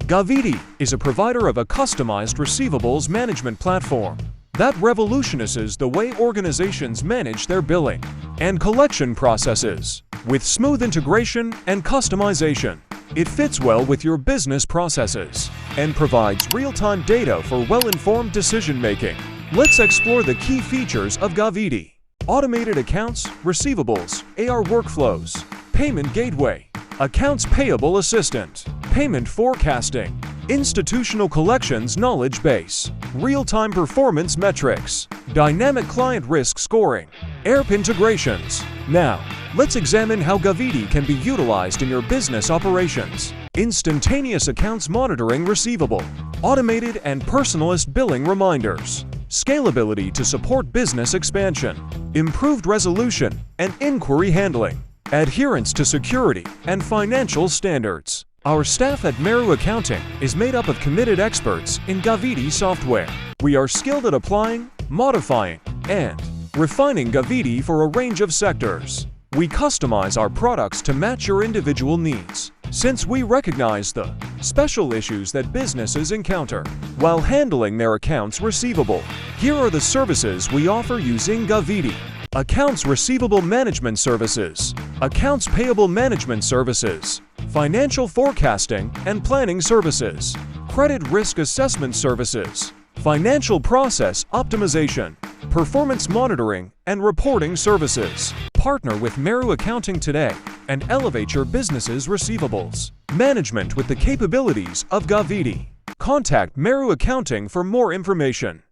Gaviti is a provider of a customized receivables management platform that revolutionizes the way organizations manage their billing and collection processes. With smooth integration and customization, it fits well with your business processes and provides real-time data for well-informed decision-making. Let's explore the key features of Gaviti: automated accounts, receivables, AR workflows, payment gateway, accounts payable assistant, payment forecasting, institutional collections knowledge base, real-time performance metrics, dynamic client risk scoring, ARP integrations. Now, let's examine how Gaviti can be utilized in your business operations. Instantaneous accounts monitoring receivable, automated and personalized billing reminders, scalability to support business expansion, improved resolution and inquiry handling, adherence to security and financial standards. Our staff at Meru Accounting is made up of committed experts in Gaviti software. We are skilled at applying, modifying, and refining Gaviti for a range of sectors. We customize our products to match your individual needs, since we recognize the special issues that businesses encounter while handling their accounts receivable. Here are the services we offer using Gaviti: accounts receivable management services, accounts payable management services, financial forecasting and planning services, credit risk assessment services, financial process optimization, performance monitoring and reporting services. Partner with Meru Accounting today and elevate your business's receivables management with the capabilities of Gaviti. Contact Meru Accounting for more information.